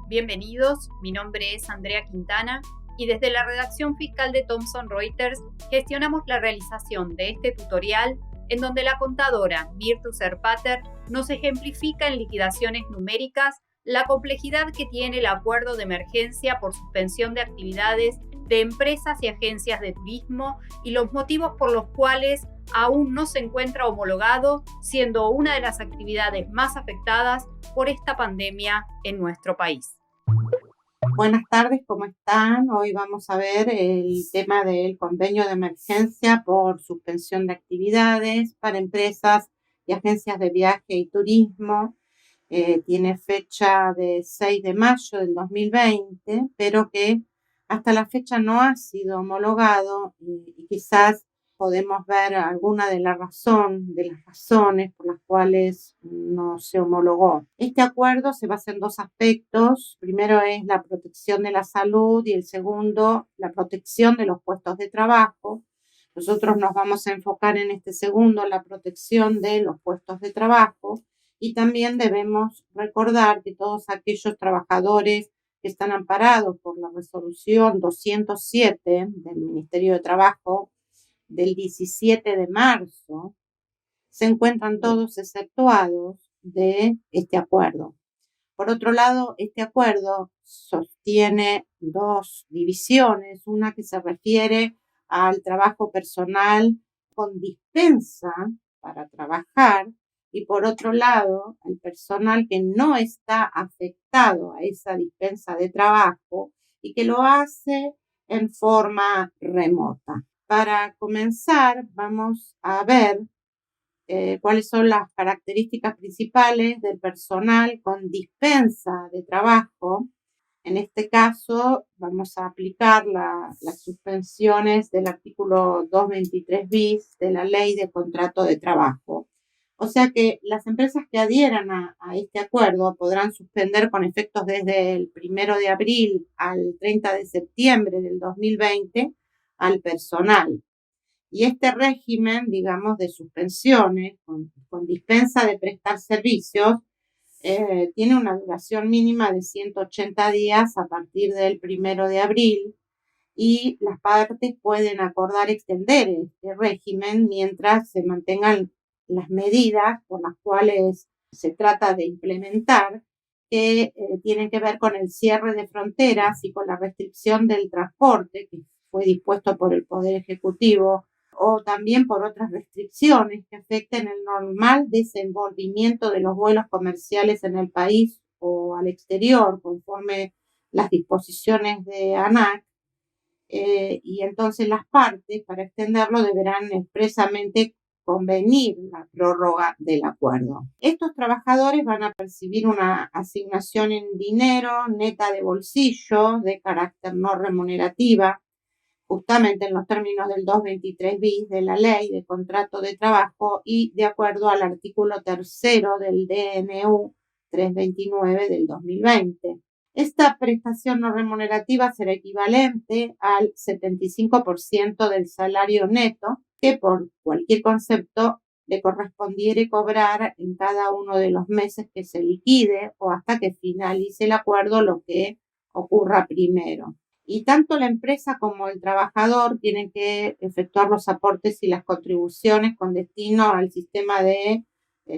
Bienvenidos, mi nombre es Andrea Quintana y desde la redacción fiscal de Thomson Reuters gestionamos la realización de este tutorial en donde la contadora Mirta Userpater nos ejemplifica en liquidaciones numéricas la complejidad que tiene el acuerdo de emergencia por suspensión de actividades de empresas y agencias de turismo y los motivos por los cuales aún no se encuentra homologado, siendo una de las actividades más afectadas por esta pandemia en nuestro país. Buenas tardes, ¿cómo están? Hoy vamos a ver el tema del convenio de emergencia por suspensión de actividades para empresas y agencias de viaje y turismo. Tiene fecha de 6 de mayo del 2020, pero que hasta la fecha no ha sido homologado y quizás podemos ver alguna de las razones por las cuales no se homologó. Este acuerdo se basa en dos aspectos. Primero es la protección de la salud y el segundo, la protección de los puestos de trabajo. Nosotros nos vamos a enfocar en este segundo, la protección de los puestos de trabajo, y también debemos recordar que todos aquellos trabajadores que están amparados por la resolución 207 del Ministerio de Trabajo del 17 de marzo, se encuentran todos exceptuados de este acuerdo. Por otro lado, este acuerdo sostiene dos divisiones, una que se refiere al trabajo personal con dispensa para trabajar y por otro lado, al personal que no está afectado a esa dispensa de trabajo y que lo hace en forma remota. Para comenzar, vamos a ver cuáles son las características principales del personal con dispensa de trabajo. En este caso, vamos a aplicar las suspensiones del artículo 223 bis de la Ley de Contrato de Trabajo. O sea que las empresas que adhieran a este acuerdo podrán suspender con efectos desde el 1 de abril al 30 de septiembre del 2020 al personal. Y este régimen, digamos, de suspensiones con dispensa de prestar servicios tiene una duración mínima de 180 días a partir del 1 de abril y las partes pueden acordar extender este régimen mientras se mantengan las medidas por las cuales se trata de implementar, que tienen que ver con el cierre de fronteras y con la restricción del transporte que fue dispuesto por el Poder Ejecutivo, o también por otras restricciones que afecten el normal desenvolvimiento de los vuelos comerciales en el país o al exterior, conforme las disposiciones de ANAC. Y entonces las partes, para extenderlo, deberán expresamente convenir la prórroga del acuerdo. Estos trabajadores van a percibir una asignación en dinero neta de bolsillo de carácter no remunerativa, justamente en los términos del 223 bis de la Ley de Contrato de Trabajo y de acuerdo al artículo 3 del DNU 329 del 2020. Esta prestación no remunerativa será equivalente al 75% del salario neto que por cualquier concepto le correspondiere cobrar en cada uno de los meses que se liquide o hasta que finalice el acuerdo, lo que ocurra primero. Y tanto la empresa como el trabajador tienen que efectuar los aportes y las contribuciones con destino al sistema del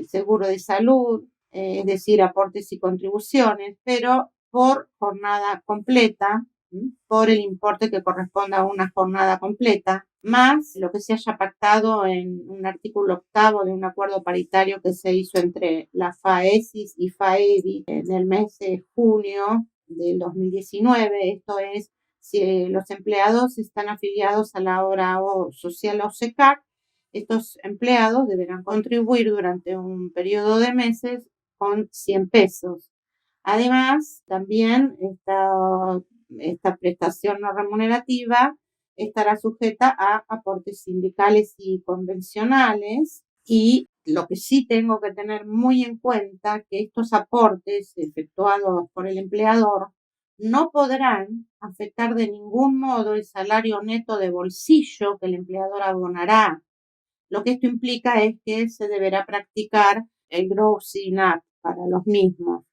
seguro de salud, es decir, aportes y contribuciones, pero por jornada completa, por el importe que corresponda a una jornada completa, más lo que se haya pactado en un artículo octavo de un acuerdo paritario que se hizo entre la FAESIS y FAEBI en el mes de junio del 2019. Esto es, si los empleados están afiliados a la obra social OSECAR, estos empleados deberán contribuir durante un periodo de meses con 100 pesos. Además, también esta prestación no remunerativa estará sujeta a aportes sindicales y convencionales, y lo que sí tengo que tener muy en cuenta que estos aportes efectuados por el empleador no podrán afectar de ningún modo el salario neto de bolsillo que el empleador abonará. Lo que esto implica es que se deberá practicar el grossing up para los mismos.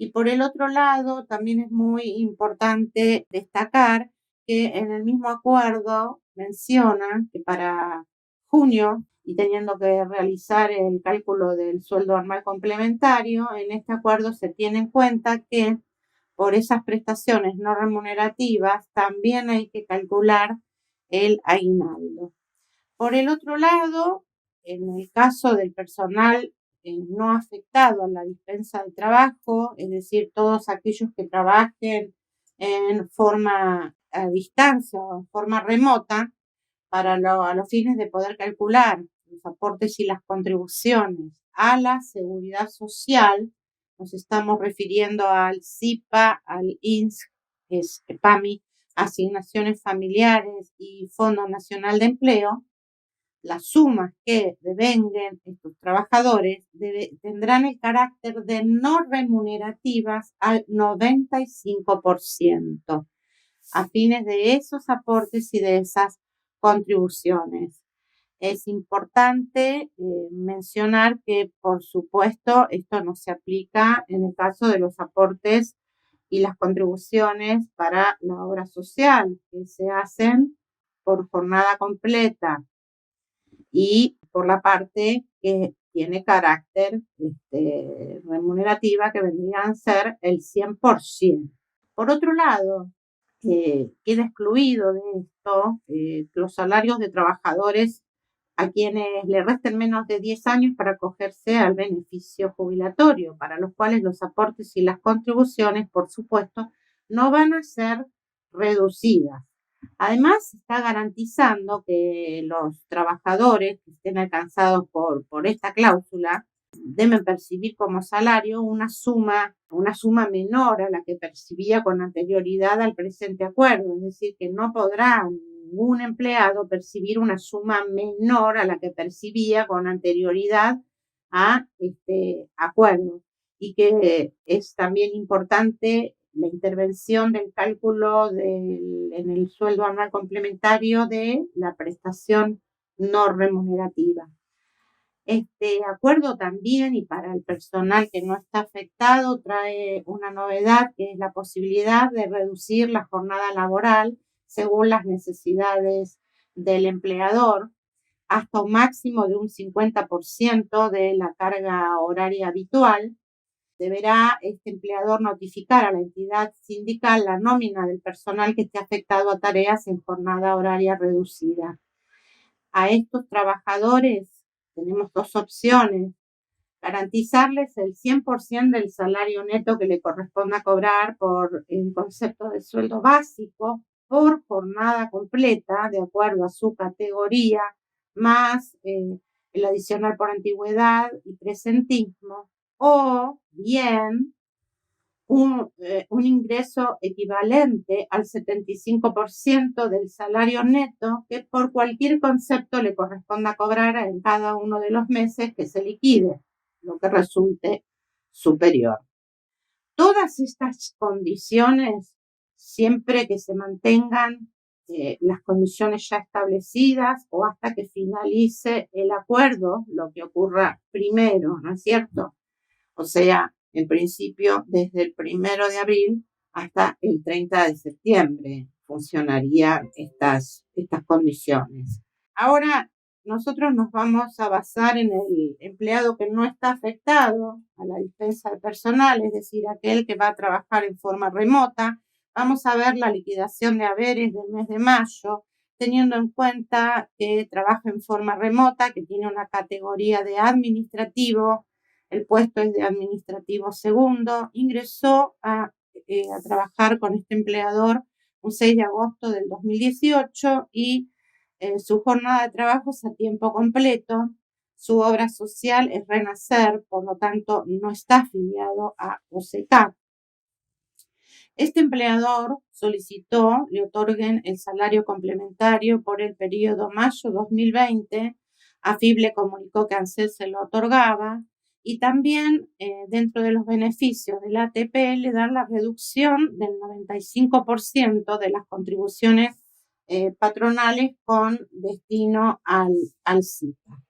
Y por el otro lado, también es muy importante destacar que en el mismo acuerdo menciona que para junio, y teniendo que realizar el cálculo del sueldo anual complementario, en este acuerdo se tiene en cuenta que por esas prestaciones no remunerativas también hay que calcular el aguinaldo. Por el otro lado, en el caso del personal no afectado a la dispensa de trabajo, es decir, todos aquellos que trabajen en forma a distancia o en forma remota, a los fines de poder calcular los aportes y las contribuciones a la seguridad social, nos estamos refiriendo al SIPA, al INSS, que es PAMI, asignaciones familiares y Fondo Nacional de Empleo. Las sumas que devenguen estos trabajadores tendrán el carácter de no remunerativas al 95%, a fines de esos aportes y de esas contribuciones. Es importante mencionar que, por supuesto, esto no se aplica en el caso de los aportes y las contribuciones para la obra social, que se hacen por jornada completa y por la parte que tiene carácter remunerativa, que vendrían a ser el 100%. Por otro lado, queda excluido de esto los salarios de trabajadores a quienes le resten menos de 10 años para acogerse al beneficio jubilatorio, para los cuales los aportes y las contribuciones, por supuesto, no van a ser reducidas. Además, se está garantizando que los trabajadores que estén alcanzados por esta cláusula deben percibir como salario una suma menor a la que percibía con anterioridad al presente acuerdo, es decir, que no podrá ningún empleado percibir una suma menor a la que percibía con anterioridad a este acuerdo, y que es también importante la intervención del cálculo en el sueldo anual complementario de la prestación no remunerativa. Este acuerdo también, y para el personal que no está afectado, trae una novedad, que es la posibilidad de reducir la jornada laboral según las necesidades del empleador, hasta un máximo de un 50% de la carga horaria habitual. Deberá este empleador notificar a la entidad sindical la nómina del personal que esté afectado a tareas en jornada horaria reducida. A estos trabajadores tenemos dos opciones: garantizarles el 100% del salario neto que le corresponda cobrar por el concepto de sueldo básico por jornada completa, de acuerdo a su categoría, más el adicional por antigüedad y presentismo, o bien un ingreso equivalente al 75% del salario neto que por cualquier concepto le corresponda cobrar en cada uno de los meses que se liquide, lo que resulte superior. Todas estas condiciones, siempre que se mantengan las condiciones ya establecidas o hasta que finalice el acuerdo, lo que ocurra primero, ¿no es cierto? O sea, en principio, desde el 1 de abril hasta el 30 de septiembre funcionarían estas condiciones. Ahora, nosotros nos vamos a basar en el empleado que no está afectado a la dispensa de personal, es decir, aquel que va a trabajar en forma remota. Vamos a ver la liquidación de haberes del mes de mayo, teniendo en cuenta que trabaja en forma remota, que tiene una categoría de administrativo. El puesto es de administrativo segundo. Ingresó a trabajar con este empleador un 6 de agosto del 2018 y su jornada de trabajo es a tiempo completo. Su obra social es Renacer, por lo tanto no está afiliado a OCK. Este empleador solicitó le otorguen el salario complementario por el periodo mayo 2020. AFIP le comunicó que ANSES se lo otorgaba, y también dentro de los beneficios del ATP le dan la reducción del 95% de las contribuciones patronales con destino al SIPA.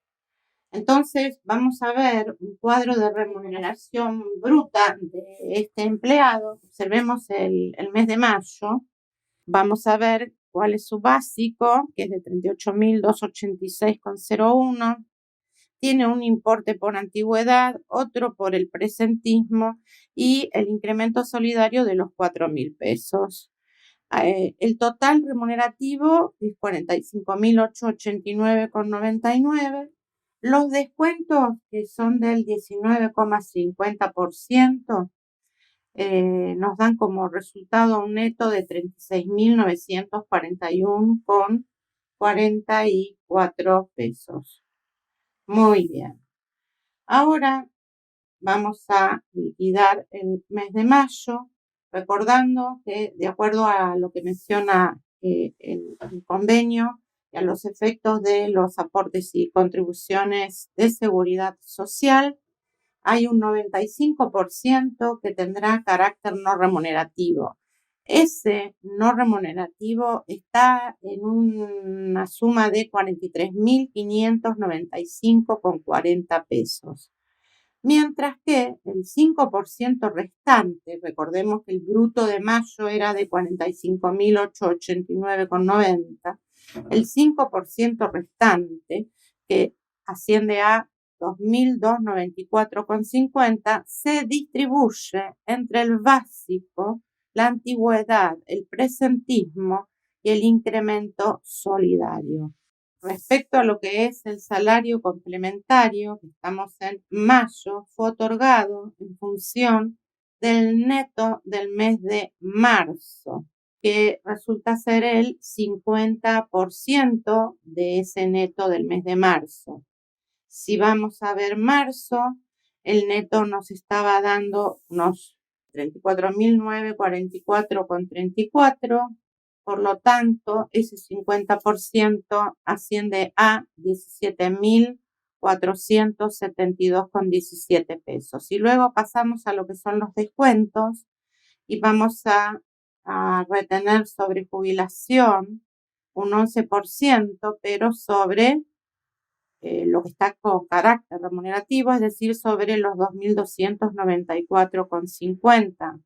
Entonces, vamos a ver un cuadro de remuneración bruta de este empleado. Observemos el mes de mayo. Vamos a ver cuál es su básico, que es de 38.286,01. Tiene un importe por antigüedad, otro por el presentismo y el incremento solidario de los 4.000 pesos. El total remunerativo es 45.889,99. Los descuentos, que son del 19,50%, nos dan como resultado un neto de 36.941,44 pesos. Muy bien. Ahora vamos a liquidar el mes de mayo, recordando que, de acuerdo a lo que menciona el convenio y a los efectos de los aportes y contribuciones de seguridad social, hay un 95% que tendrá carácter no remunerativo. Ese no remunerativo está en una suma de 43.595,40 pesos. Mientras que el 5% restante, recordemos que el bruto de mayo era de 45.889,90, el 5% restante, que asciende a 2.294,50, se distribuye entre el básico, la antigüedad, el presentismo y el incremento solidario. Respecto a lo que es el salario complementario, que estamos en mayo, fue otorgado en función del neto del mes de marzo, que resulta ser el 50% de ese neto del mes de marzo. Si vamos a ver marzo, el neto nos estaba dando unos 34.944,34. Por lo tanto, ese 50% asciende a 17.472,17 pesos. Y luego pasamos a lo que son los descuentos y vamos a retener sobre jubilación un 11%, pero sobre lo que está con carácter remunerativo, es decir, sobre los 2.294,50.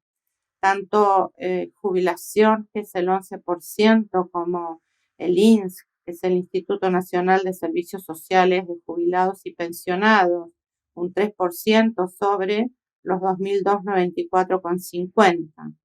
Tanto jubilación, que es el 11%, como el INSS, que es el Instituto Nacional de Servicios Sociales de Jubilados y Pensionados, un 3% sobre los 2.294,50.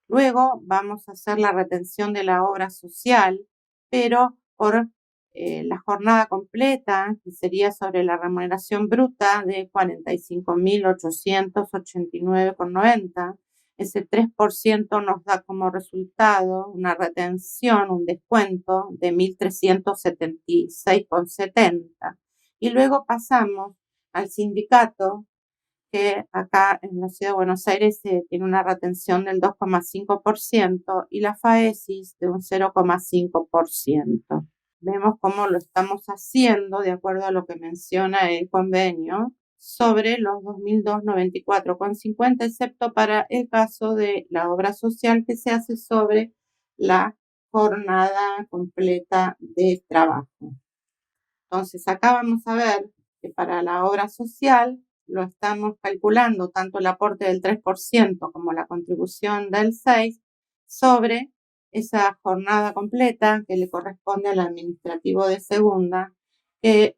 Luego vamos a hacer la retención de la obra social, pero por la jornada completa, que sería sobre la remuneración bruta de 45.889,90. Ese 3% nos da como resultado una retención, un descuento de 1.376,70. Y luego pasamos al sindicato, que acá en la Ciudad de Buenos Aires tiene una retención del 2,5% y la FAESIS de un 0,5%. Vemos cómo lo estamos haciendo de acuerdo a lo que menciona el convenio sobre los 2.294,50, excepto para el caso de la obra social, que se hace sobre la jornada completa de trabajo. Entonces, acá vamos a ver que para la obra social lo estamos calculando tanto el aporte del 3% como la contribución del 6% sobre esa jornada completa que le corresponde al administrativo de segunda, que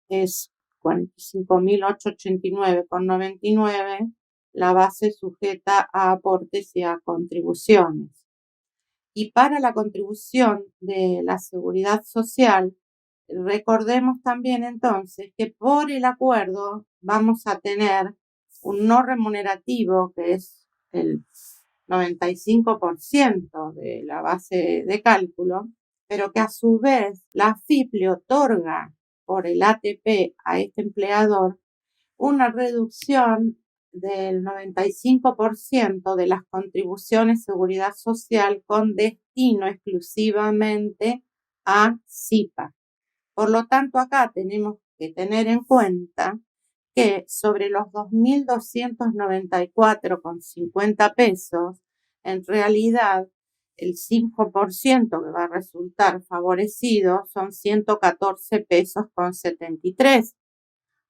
es 45.889,99, la base sujeta a aportes y a contribuciones. Y para la contribución de la seguridad social, recordemos también entonces que por el acuerdo vamos a tener un no remunerativo, que es el 95% de la base de cálculo, pero que a su vez la AFIP le otorga por el ATP a este empleador una reducción del 95% de las contribuciones de seguridad social con destino exclusivamente a SIPA. Por lo tanto, acá tenemos que tener en cuenta que sobre los 2.294,50 pesos, en realidad el 5% que va a resultar favorecido son 114 pesos con 73,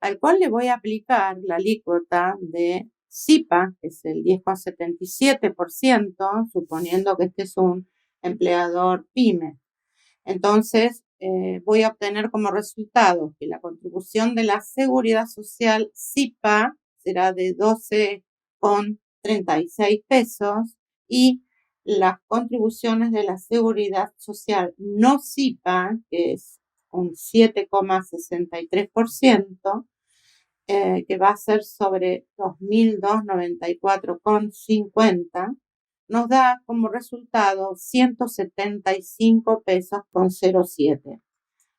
al cual le voy a aplicar la alícuota de SIPA, que es el 10,77%, suponiendo que este es un empleador PYME. Entonces, voy a obtener como resultado que la contribución de la Seguridad Social SIPA será de 12,36 pesos y las contribuciones de la Seguridad Social no SIPA, que es un 7,63%, que va a ser sobre 2.294,50, nos da como resultado 175 pesos con 07.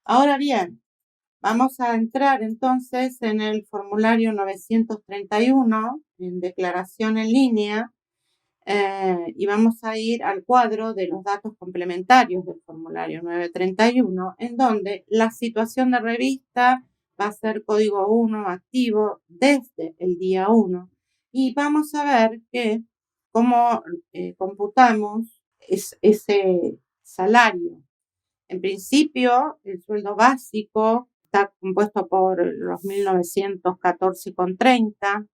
Ahora bien, vamos a entrar entonces en el formulario 931, en declaración en línea, y vamos a ir al cuadro de los datos complementarios del formulario 931, en donde la situación de revista va a ser código 1 activo desde el día 1. Y vamos a ver cómo computamos ese salario. En principio, el sueldo básico está compuesto por los 1.914,30.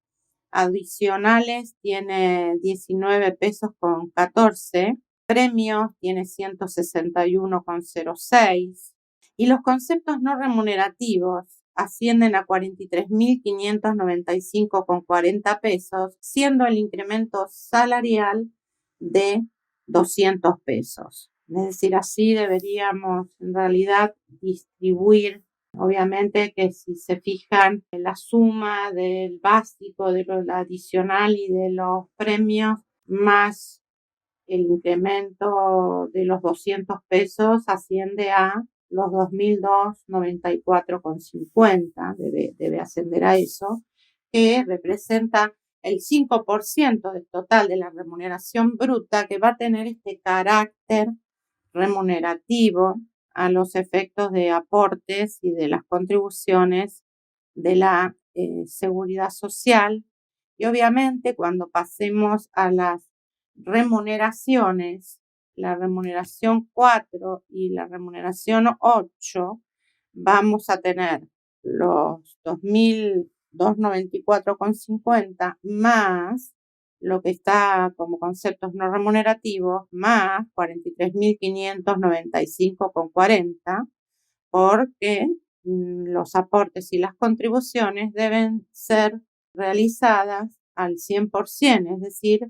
Adicionales tiene 19 pesos con 14. Premios tiene 161,06. Y los conceptos no remunerativos ascienden a 43.595,40 pesos, siendo el incremento salarial de 200 pesos. Es decir, así deberíamos en realidad distribuir. Obviamente que si se fijan en la suma del básico, de lo adicional y de los premios, más el incremento de los 200 pesos asciende a los 2.294,50, debe ascender a eso, que representa el 5% del total de la remuneración bruta, que va a tener este carácter remunerativo a los efectos de aportes y de las contribuciones de la seguridad social. Y obviamente cuando pasemos a las remuneraciones, la remuneración 4 y la remuneración 8, vamos a tener los 2.294,50 más lo que está como conceptos no remunerativos, más 43.595,40, porque los aportes y las contribuciones deben ser realizadas al 100%, es decir,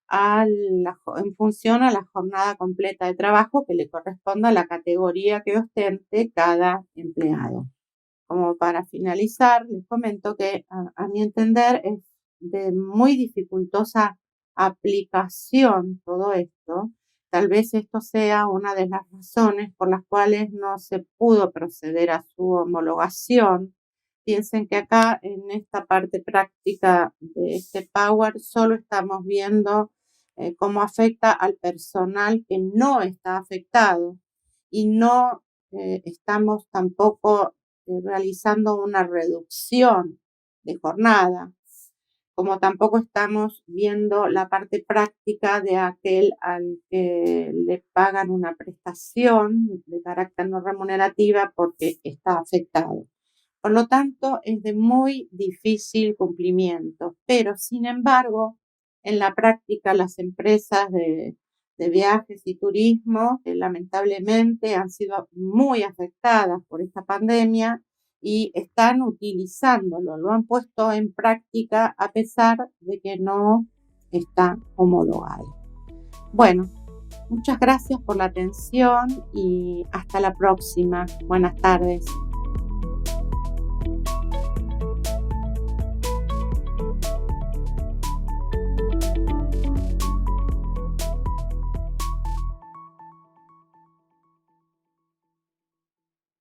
en función a la jornada completa de trabajo que le corresponda a la categoría que ostente cada empleado. Como para finalizar, les comento que a mi entender es de muy dificultosa aplicación todo esto. Tal vez esto sea una de las razones por las cuales no se pudo proceder a su homologación. Piensen que acá en esta parte práctica de este Power solo estamos viendo cómo afecta al personal que no está afectado y no estamos tampoco realizando una reducción de jornada, como tampoco estamos viendo la parte práctica de aquel al que le pagan una prestación de carácter no remunerativa porque está afectado. Por lo tanto, es de muy difícil cumplimiento, pero sin embargo, en la práctica las empresas de viajes y turismo lamentablemente han sido muy afectadas por esta pandemia y están utilizándolo, lo han puesto en práctica a pesar de que no está homologado. Bueno, muchas gracias por la atención y hasta la próxima. Buenas tardes.